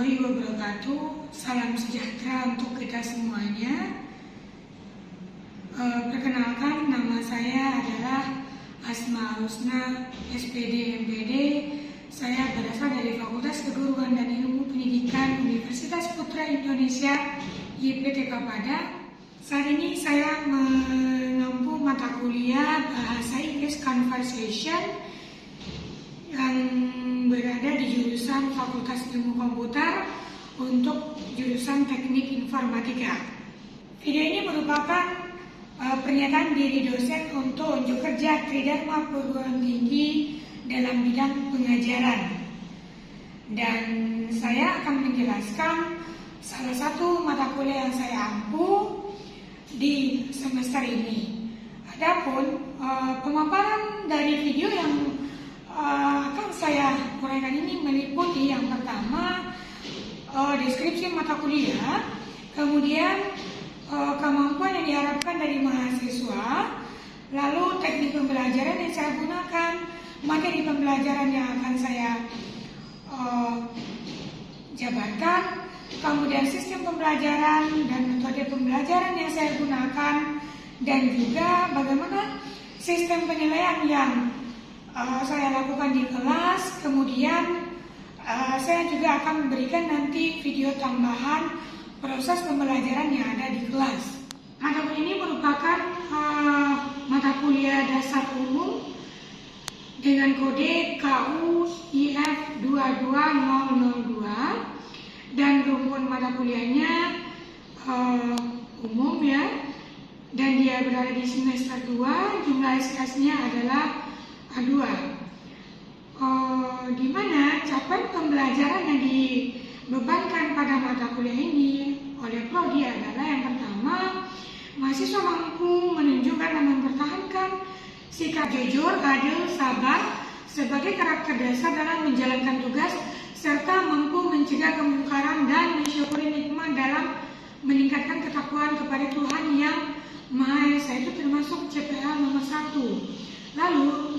warahmatullahi wabarakatuh. Salam sejahtera untuk kita semuanya. Perkenalkan, nama saya adalah Asma Husna, SPD MPD. Saya berasal dari Fakultas Keguruan dan Ilmu Pendidikan Universitas Putra Indonesia YPTK Padang. Saat ini saya menempuh mata kuliah Bahasa Inggris Conversation yang berada di jurusan Fakultas Ilmu Komputer untuk jurusan Teknik Informatika. Video ini merupakan pernyataan diri dosen untuk unjuk kerja Tridharma Perguruan Tinggi dalam bidang pengajaran. Dan saya akan menjelaskan salah satu mata kuliah yang saya ampuh di semester ini. Adapun pemaparan dari video yang akan saya uraikan ini meliputi yang pertama deskripsi mata kuliah, kemudian kemampuan yang diharapkan dari mahasiswa, lalu teknik pembelajaran yang saya gunakan, materi pembelajaran yang akan saya jabarkan, kemudian sistem pembelajaran dan metode pembelajaran yang saya gunakan, dan juga bagaimana sistem penilaian yang saya lakukan di kelas. Kemudian saya juga akan memberikan nanti video tambahan proses pembelajaran yang ada di kelas. Mata kuliah ini merupakan mata kuliah dasar umum dengan kode KUIF 22002 dan rumpun mata kuliahnya umum ya, dan dia berada di semester 2. Jumlah SKS-nya adalah A2, di mana capaian pembelajaran yang dibebankan pada mata kuliah ini oleh prodi adalah yang pertama, mahasiswa mampu menunjukkan dan mempertahankan sikap jujur, adil, sabar sebagai karakter dasar dalam menjalankan tugas, serta mampu mencegah kemungkaran dan mensyukuri nikmat dalam meningkatkan ketakwaan kepada Tuhan yang Maha Esa. Itu termasuk CPA nomor 1. Lalu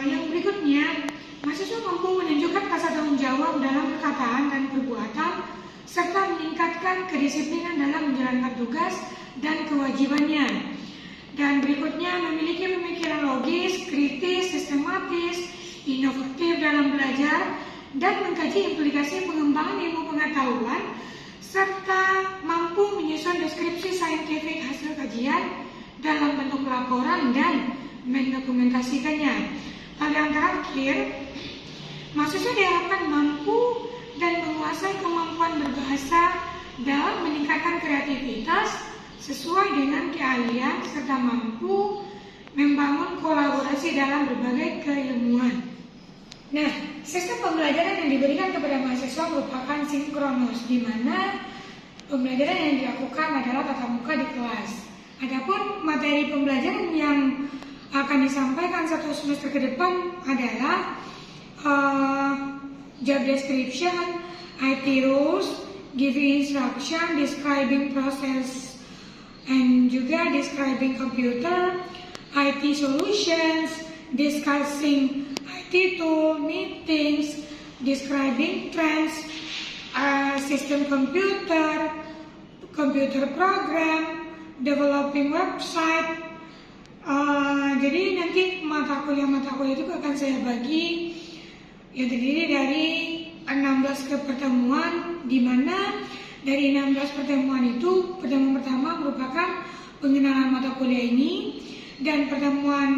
yang berikutnya, mahasiswa mampu menunjukkan rasa tanggung jawab dalam perkataan dan perbuatan, serta meningkatkan kedisiplinan dalam menjalankan tugas dan kewajibannya. Dan berikutnya, memiliki pemikiran logis, kritis, sistematis, inovatif dalam belajar, dan mengkaji implikasi pengembangan ilmu pengetahuan, serta mampu menyusun deskripsi saintifik hasil kajian dalam bentuk laporan dan mendokumentasikannya. Hal yang terakhir, mahasiswa diharapkan mampu dan menguasai kemampuan berbahasa dalam meningkatkan kreativitas sesuai dengan keahlian, serta mampu membangun kolaborasi dalam berbagai keilmuan. Nah, sistem pembelajaran yang diberikan kepada mahasiswa merupakan sinkronus, di mana pembelajaran yang dilakukan adalah tatap muka di kelas. Adapun materi pembelajaran yang akan disampaikan satu semester ke depan adalah job description, IT rules, giving instruction, describing process, and juga describing computer, IT solutions, discussing IT tool, meetings, describing trends, system computer, computer program, developing website. Jadi nanti mata kuliah itu akan saya bagi yang terdiri dari 16 pertemuan, di mana dari 16 pertemuan itu, pertemuan pertama merupakan pengenalan mata kuliah ini, dan pertemuan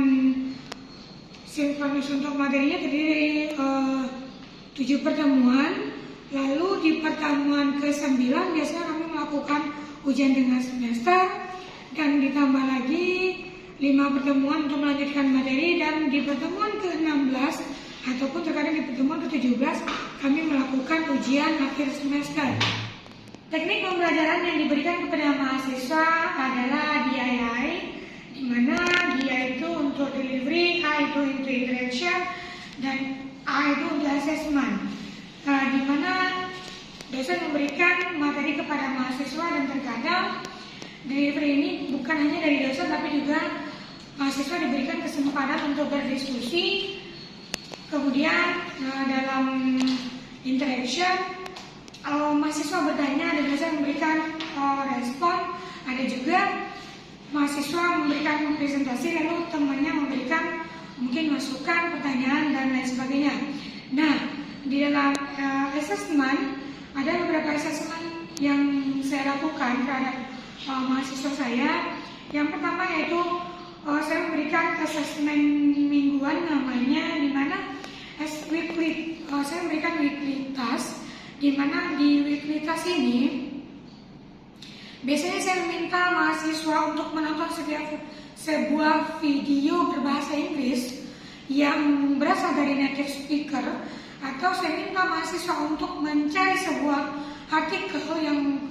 sinkronus untuk materinya terdiri dari 7 pertemuan. Lalu di pertemuan ke-9 biasanya kami melakukan ujian tengah semester, dan ditambah lagi 5 pertemuan untuk melanjutkan materi, dan di pertemuan ke-16 ataupun terkadang di pertemuan ke-17 kami melakukan ujian akhir semester. Teknik pembelajaran yang diberikan kepada mahasiswa adalah DII, di mana DI itu untuk delivery, I itu untuk interaction, dan A itu untuk assessment. Di mana dosen memberikan materi kepada mahasiswa, dan terkadang delivery ini bukan hanya dari dosen tapi juga mahasiswa diberikan kesempatan untuk berdiskusi. Kemudian dalam interaction mahasiswa bertanya dan saya memberikan respon. Ada juga mahasiswa memberikan presentasi lalu temannya memberikan mungkin masukan, pertanyaan dan lain sebagainya. Nah, di dalam assessment ada beberapa assessment yang saya lakukan terhadap mahasiswa saya. Yang pertama yaitu saya memberikan assessment mingguan namanya, di mana saya memberikan weekly task, di mana di weekly task ini biasanya saya meminta mahasiswa untuk menonton sebuah video berbahasa Inggris yang berasal dari native speaker, atau saya minta mahasiswa untuk mencari sebuah artikel yang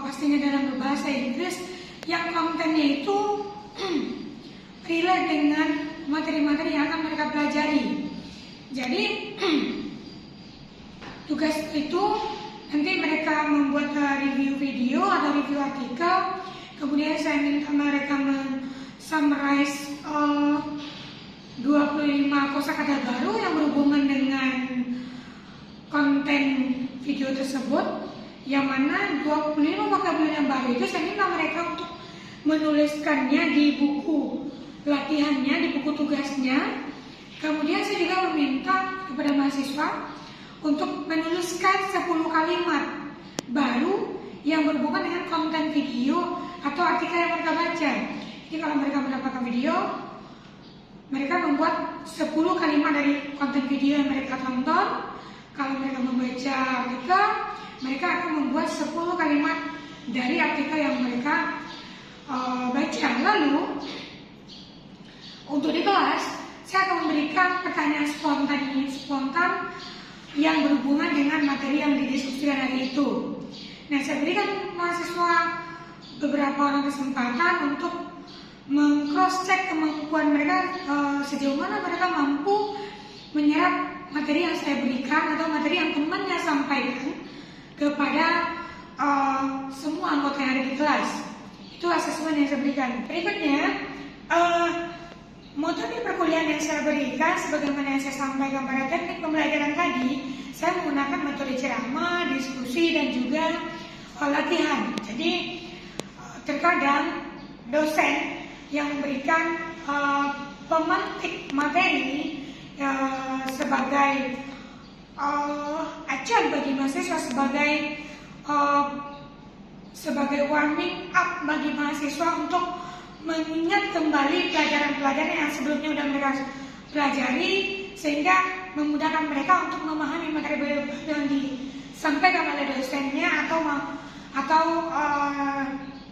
pastinya dalam berbahasa Inggris yang kontennya itu relate dengan materi-materi yang akan mereka pelajari. Jadi tugas itu nanti mereka membuat review video atau review artikel, kemudian saya minta mereka men-summarize 25 kosakata baru yang berhubungan dengan konten video tersebut, yang mana 25 vocabulary yang baru itu saya minta mereka untuk menuliskannya di buku latihannya, di buku tugasnya. Kemudian saya juga meminta kepada mahasiswa untuk menuliskan 10 kalimat baru yang berhubungan dengan konten video atau artikel yang mereka baca. Jadi kalau mereka mendapatkan video, mereka membuat 10 kalimat dari konten video yang mereka tonton. Kalau mereka membaca artikel, mereka akan membuat 10 kalimat dari artikel yang mereka baca. Lalu untuk di kelas, saya akan memberikan pertanyaan spontan yang berhubungan dengan materi yang didiskusikan hari itu. Nah, saya berikan mahasiswa beberapa orang kesempatan untuk meng-cross-check kemampuan mereka, sejauh mana mereka mampu menyerap materi yang saya berikan atau materi yang temannya sampaikan kepada semua anggota yang ada di kelas. Itu asesmen yang saya berikan. Berikutnya, metode perkuliahan yang saya berikan, sebagaimana yang saya sampaikan pada teknik pembelajaran tadi, saya menggunakan metode ceramah, diskusi, dan juga latihan. Jadi terkadang dosen yang memberikan pemantik materi sebagai acuan bagi mahasiswa, sebagai warming up bagi mahasiswa untuk mengingat kembali pelajaran-pelajaran yang sebelumnya sudah mereka pelajari, sehingga memudahkan mereka untuk memahami materi yang disampaikan oleh dosennya atau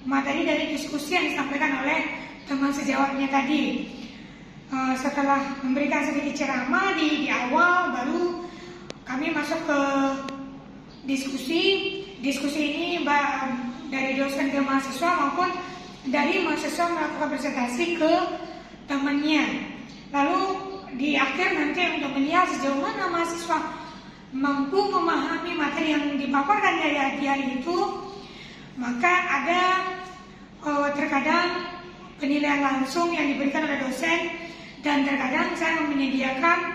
materi dari diskusi yang disampaikan oleh teman sejawatnya tadi. Setelah memberikan sedikit ceramah di awal, baru kami masuk ke diskusi. Diskusi ini dari dosen ke mahasiswa maupun dari mahasiswa melakukan presentasi ke temannya. Lalu di akhir nanti untuk melihat sejauh mana mahasiswa mampu memahami materi yang dipaparkan dari hari itu, maka ada terkadang penilaian langsung yang diberikan oleh dosen, dan terkadang saya menyediakan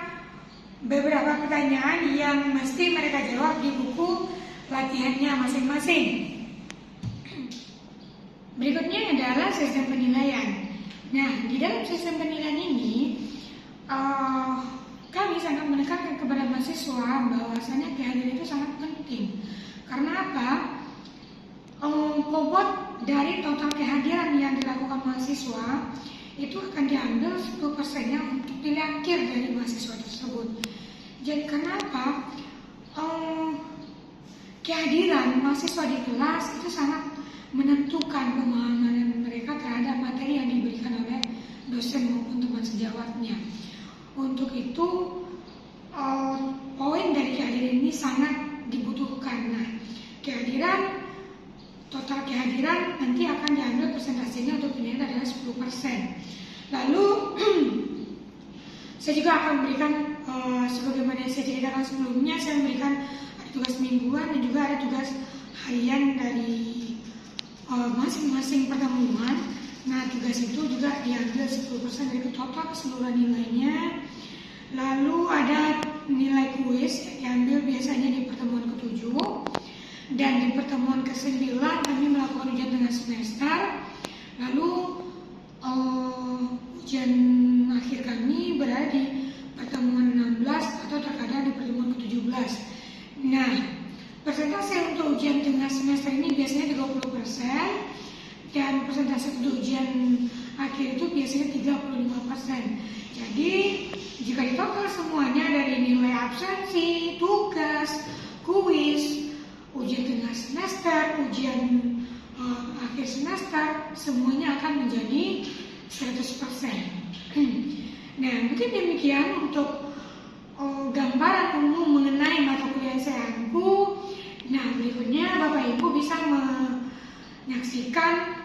beberapa pertanyaan yang mesti mereka jawab di buku latihannya masing-masing. Berikutnya adalah sistem penilaian. Nah, di dalam sistem penilaian ini kami sangat menekankan kepada mahasiswa bahwasanya kehadiran itu sangat penting. Karena apa? Bobot dari total kehadiran yang dilakukan mahasiswa itu akan diambil 10%-nya untuk nilai akhir dari mahasiswa tersebut. Jadi kenapa? Kehadiran mahasiswa di kelas itu sangat menentukan pemahaman mereka terhadap materi yang diberikan oleh dosen maupun teman sejawatnya. Untuk itu, poin dari kehadiran ini sangat dibutuhkan. Nah, total kehadiran nanti akan diambil persentasenya untuk penilaian adalah 10%. Lalu saya juga akan memberikan sebagaimana yang saya ceritakan sebelumnya, saya memberikan ada tugas mingguan dan juga ada tugas harian dari masing-masing pertemuan. Nah, tugas itu juga diambil 10% dari total keseluruhan nilainya. Lalu ada nilai kuis yang diambil biasanya di pertemuan ke-7. Dan di pertemuan ke-9 kami melakukan ujian tengah semester. Lalu ujian akhir kami berada di pertemuan 16 atau terkadang di pertemuan ke-17. Nah, persentase untuk ujian tengah semester ini biasanya 30%, dan persentase untuk ujian akhir itu biasanya 35%. Jadi, jika ditotal semuanya dari nilai absensi, tugas, kuis, ujian tengah semester, ujian akhir semester, semuanya akan menjadi 100%. Nah, mungkin demikian untuk gambaran umum mengenai mata kuliah yang saya angku. Nah, berikutnya Bapak Ibu bisa menyaksikan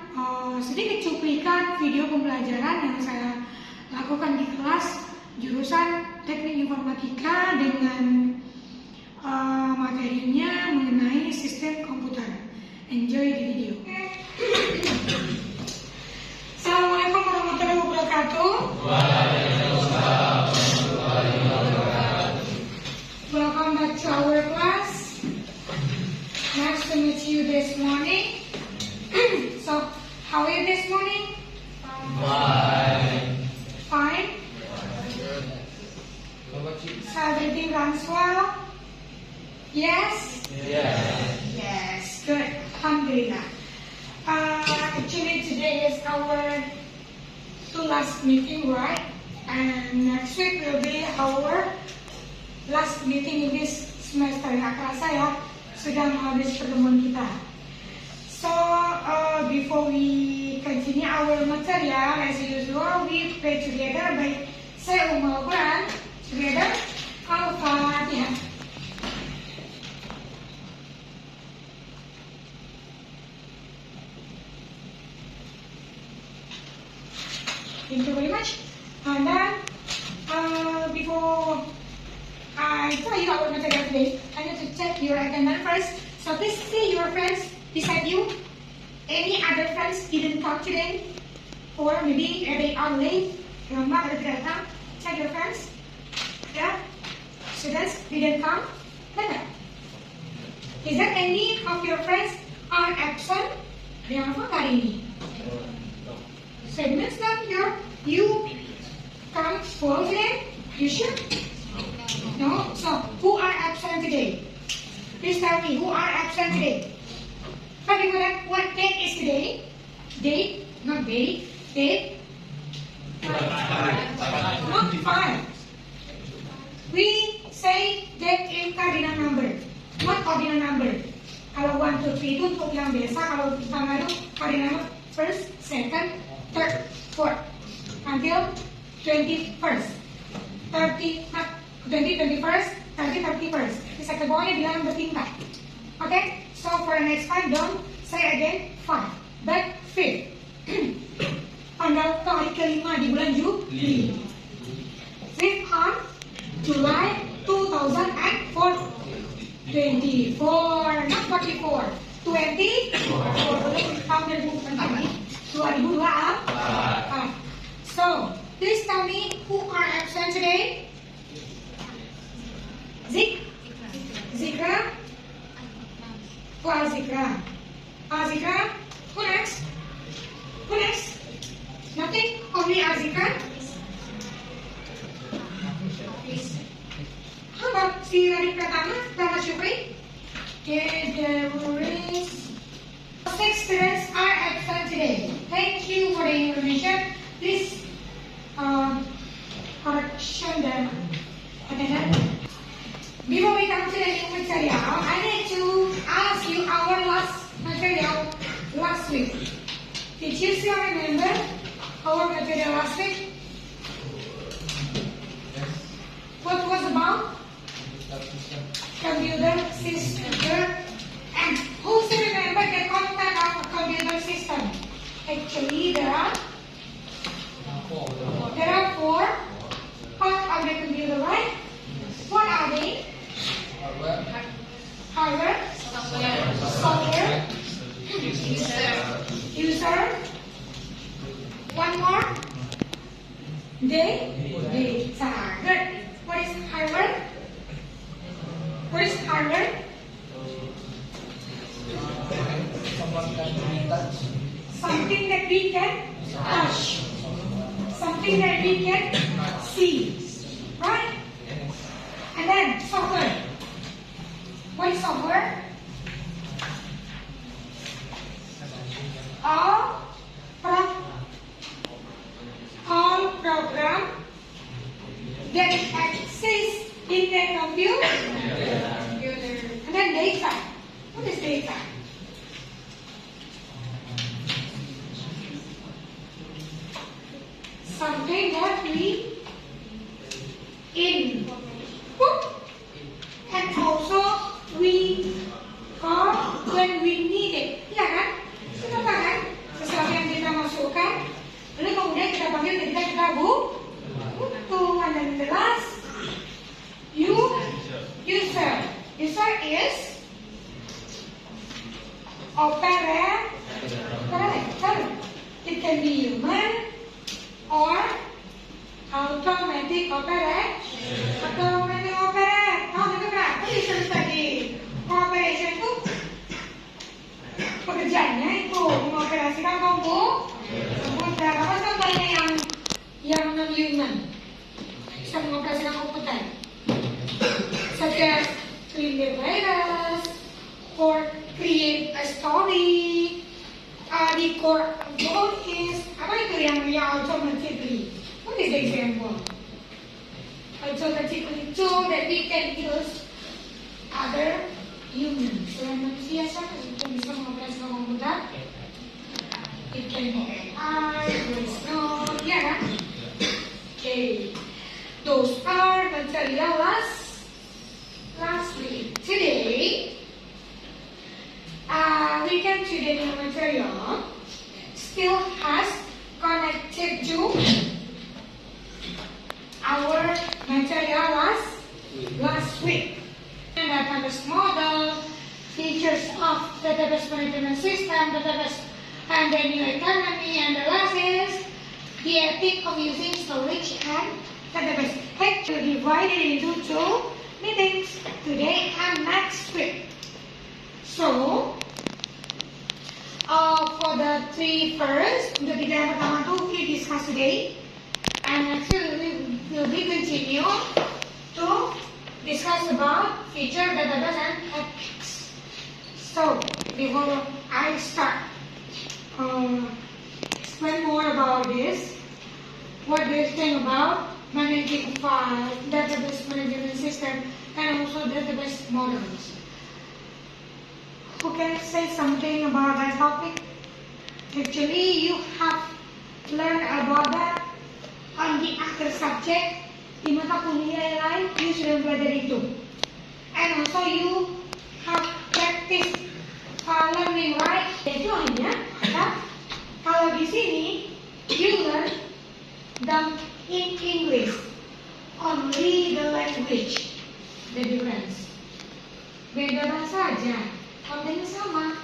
sedikit cuplikan video pembelajaran yang saya lakukan di kelas jurusan Teknik Informatika dengan materinya mengenai sistem komputer. Enjoy the video. Assalamualaikum warahmatullahi wabarakatuh. Welcome back to our class. Nice to meet you this morning. So, how are you this morning? Fine. Fine? So everything runs well? Yes? Yes, good. Alhamdulillah. Actually, today is our last meeting, right? And next week will be our last meeting in this semester. Nggak kerasa ya, sudah habis pertemuan kita. So, before we continue our material, as usual, we pray together by say Al-Quran together. Al-Fatihah. Thank you very much. And then, before I tell you our material today, I need to check your attendance first. So please see your friends beside you. Any other friends didn't come today? Or maybe they are late, lambat atau tidak datang? Check your friends. Yeah? Students didn't come? Benar. Is there any of your friends are absent? Ada yang apa hari ini? So it means that you come school today? You sure? No? So, who are absent today? Please tell me, who are absent today? But before that, what date is today? Date? Not date. Date? Not 5. We say date in cardinal number, not ordinal number. Kalau 1, 2, 3 itu untuk yang biasa, kalau pertama itu cardinal first, second, third, fourth, until 21st, 21st, 31st. Bisa ke bawahnya bilang bertingkat. Okay? So for the next time, don't say again 5, but 5th. Tanggal hari kelima di bulan Juli. 5th on July 2004. 24, not 44. 24. Tahun 2024. So, please tell me who are absent today? Zikra? Who are Zikra? Zikra? Who next? Who next? Nothing? Only Zikra? How about si Radit Pratama? Rama Syukri? Okay, there is 6 students are absent today. Thank you for the information. Please correction them. Okay, before we come to the new material, I need to ask you our last material last week. Did you still remember our material last week? What was about? Computer system. And who still remember the content of a computer system? Actually, there are 4 parts of the computer, right? What are they? Hardware, software, user. One more. Data. Good. What is hardware? What is hardware? Something that we can touch. Something that we can see. Right? And then software. What is software? All program that exists in the computer. And then data. What is data? Something that we input and also we call when we need it. Ya kan? Kenapa kan? Sesuatu yang kita masukkan, lalu kemudian kita panggil ketika kita butuh. And then the last, user. User is operator. It can be human or automatic operator. Automatic operator. Tahu itu kan? Tadi saya tadi. Operation itu pekerjaannya itu mengoperasikan komputer. Apa contohnya yang non human bisa mengoperasikan komputer? Such as clean the virus or create a story. The core goal is apa itu yang automatically? What is the example? Automatically tool that we can use other humans. Selain manusia, siapa yang bisa mengoperasikan komputer? It can be AI, voice note, ya kan? Okay, those are material lastly. Today, we can today the material still has connected to our material last week. And database model, features of database management system, database and the new economy, and the last is the ethic of using storage and database. Actually divided into two meetings, today and next week. So, for the three first, untuk tiga yang pertama tuh we discuss today, and actually we will be continue to discuss about feature, database, and ethics. So, before I start explain more about this, what do you think about managing files, database management system, and also database models? Who can say something about that topic? Actually, you have learned about that on the other subject. Di mata kuliah yang lain, you sudah belajar itu. And also you have practice learning, right? Itu hanya ada kalau di sini you learn them in English, only the language, the difference. Beda bahasa aja, kontennya sama.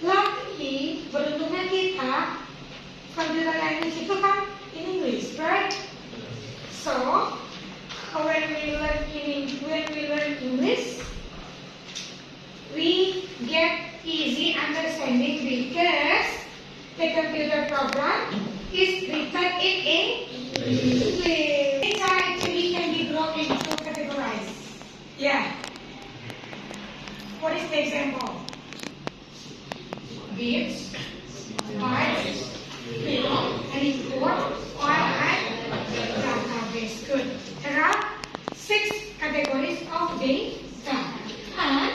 Luckily, beruntungnya kita computer language itu kan in English, right? So when we learn English, we get easy understanding because the computer program is written in English. It actually can be broken into categorized. Yeah. What is the example? Bits, bytes, and import, file, and database. Good. There are 6 categories of data, and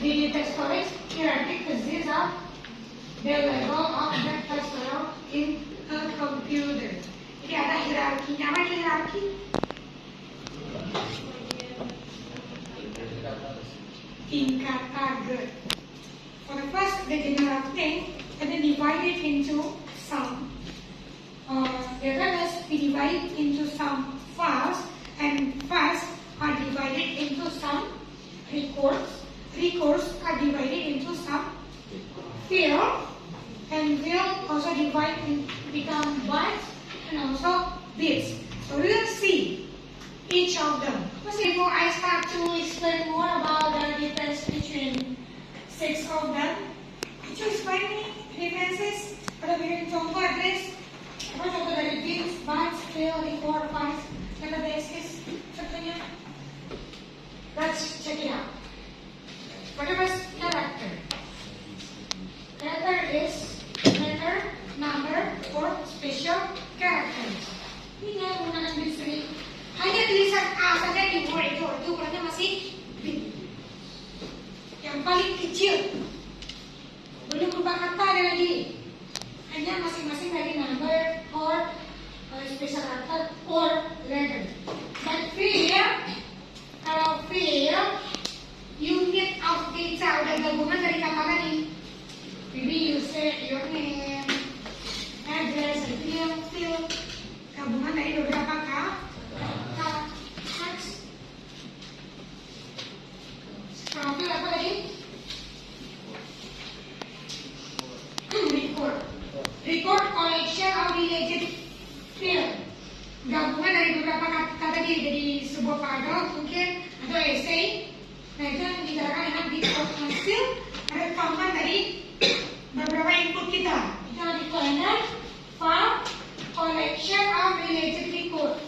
the data storage hierarchy consists of the level of data stored in a computer. Jadi ada hierarkinya. Apa hierarki? Tingkatan. Good. For the first, the general thing, and then divide it into some. The rest we divide into some files, and files are divided into some records. Records are divided into some field, and field also divide become bytes and also bits. So we will see each each of them. Before I start to explain more about the difference between six of them, could you explain me differences? Pada bikin contoh at least. Apa contoh dari beans, bites, fill, record, bites, kata basis, contohnya. Let's check it out. Whatever character. Character is letter, number, or special characters. Ini dia menggunakan dictionary. Hanya tulisan A saja di word itu ukurannya masih B. Yang paling kecil. Belum berubah kata ada lagi. Hanya masing-masing dari number or special character or letter. Dan fill, kalau fill, unit of data udah gabungan dari kata tadi. Maybe you say your name, address, fill, gabungan dari beberapa kata. Next. Kalau fill apa lagi? Record collection of related fill. Gabungan dari beberapa kata tadi jadi sebuah paragraf mungkin atau essay. Nah itu yang dikatakan dengan record hasil rekaman dari beberapa input kita. Kita declare file collection of related record.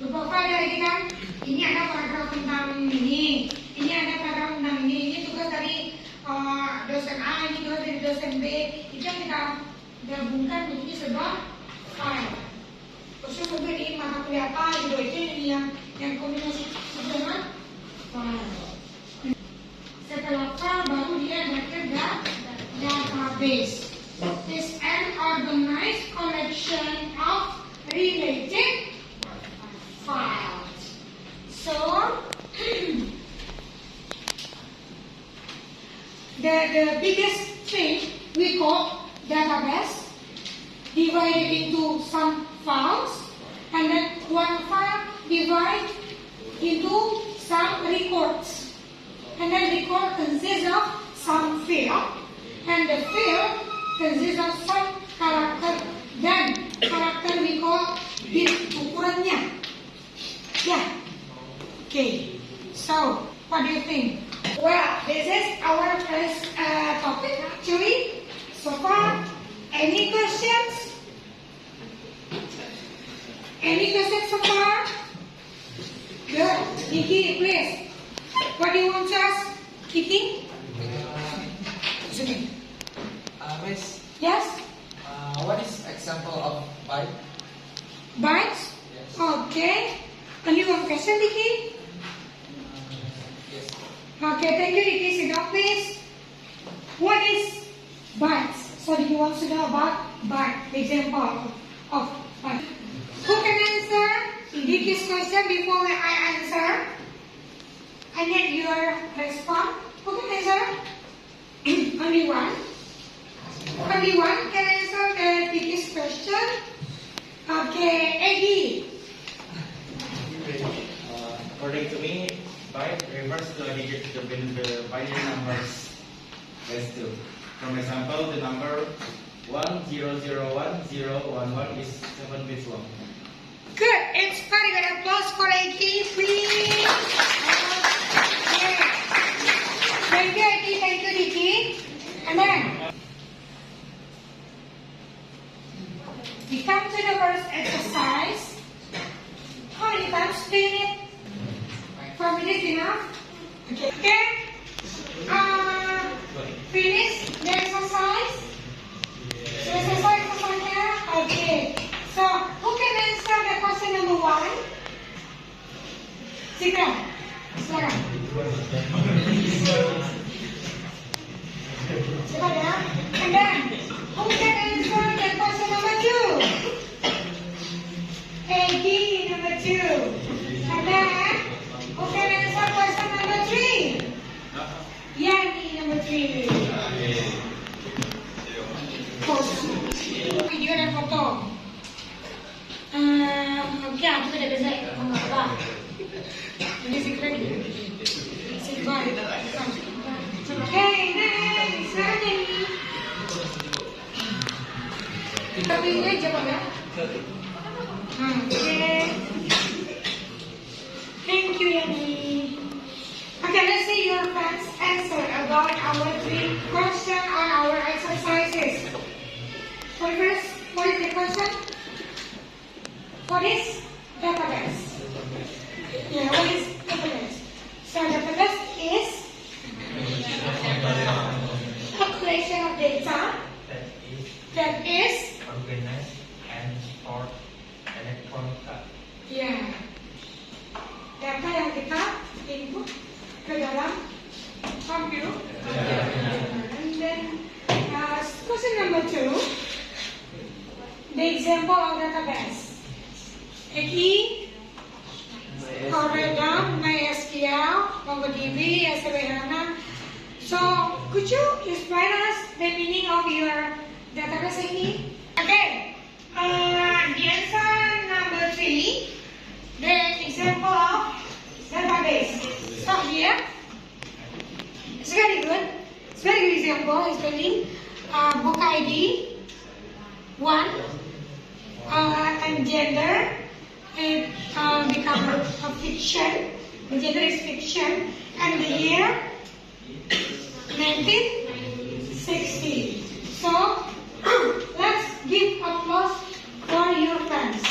Beberapa file dari kita. Ini ada paragraf tentang ini ada paragraf tentang ini tugas dari dosen A, ini tugas dari dosen B. Itu yang kita gabungkan menjadi sebuah file. Khusus untuk di mata kuliah apa gitu, itu yang kombinasi dengan file. Setelah file baru dia ke database. Is an organized collection of related files. So the biggest thing we call database divided into some files, and then one file divided into some records, and then record consists of some field, and the field consists of some character. Dan karakter we call bit ukurannya. Yeah. Okay. So what do you think? Well, this is our first topic actually. So far, any questions? Any questions so far? Good. Kiki, please. What do you want to ask? Kiki? Miss, Yes? what is example of byte? Bytes? Yes. Okay. Only one question, Kiki? Yes. Okay, thank you, Kiki. Sit down, please. What is bytes? So, do you want to know about byte? Example of byte. Who can answer Kiki's question before I answer? I need your response. Who can answer? Only one. Only one can answer the Kiki's question. Okay, Eddie. According to me, byte refers to a digit between the binary numbers base 2. For example, the number 10011011 is 7 bits long. Good. It's very good. Applause for Eddie, please. Okay. Thank you, Eddie. Thank you, Diki. And then we come to the first exercise. How many times do you need? 4 minutes enough? Okay. Okay. Finish the exercise. Exercise-nya. Okay. So, who can answer the question number 1? Silakan. Silakan. Silakan ya. And then, who can answer the question number 2? Peggy, number 2. And then, who can answer question number 3? Yani, number 3. Video dan foto. Oke, aku sudah bisa mengapa. Ini secret. Secret. Hey, next. Sekarang ini. Tapi ini aja Pak ya. Oke. thank you, Yani. Okay, let's see your friends' answer about our 3 questions on our exercises. For first, what is the question? What is database? Yeah, what is database? So database is a collection of data that is organized and stored electronically. ya data yang kita input ke dalam komputer. And then question number 2, the example of database. Eki, Corridor, MySQL, MongoDB, SQL. So, could you explain us the meaning of your database ini? Okay, the answer number 3, the example of database. So here, it's very good. It's very good example. Especially book ID 1 and gender. It become a fiction. The gender is fiction, and the year 1960. So let's give applause for your friends.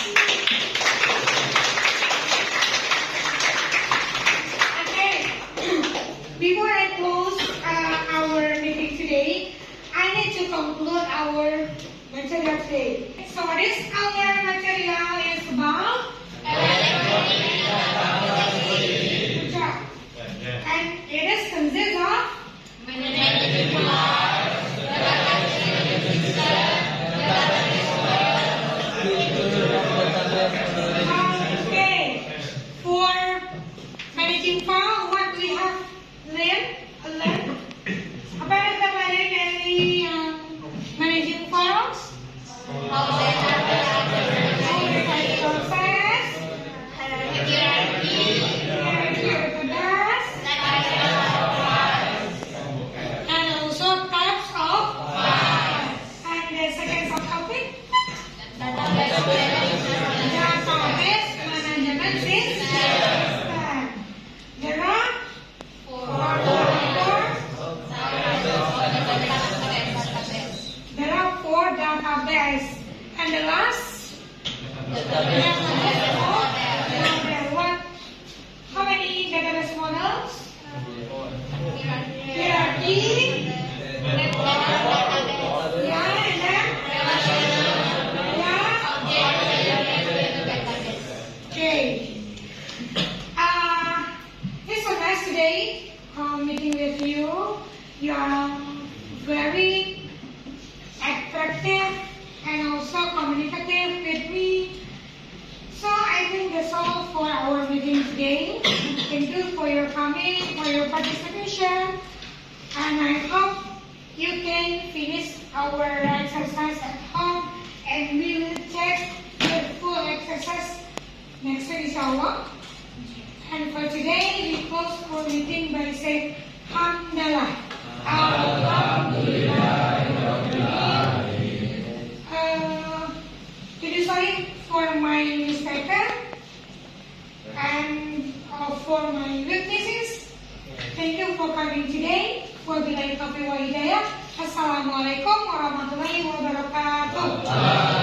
Okay, before I close our meeting today, I need to conclude our material today. So this our material is about good job. And it is consists of okay. For managing file, what we have learned. Apa yang kita pelajari dari managing files? Process, hierarchy, database, and also types of files. And the second subtopic, database management system. There are 4 database. And the last, what? How many database models? Hierarchy. Yeah, and then? Okay. It's so nice today meeting with you. You are very attractive and also communicative with me. So I think that's all for our meeting today. Thank you for your coming, for your participation, and I hope you can finish our exercise at home, and we will take the full exercise next week, inshallah. And for today, we close our meeting by saying Alhamdulillah. Sorry for my mistake and for my weaknesses. Thank you for coming today. Wabillahi taufiq wa hidayah. Assalamualaikum warahmatullahi wabarakatuh.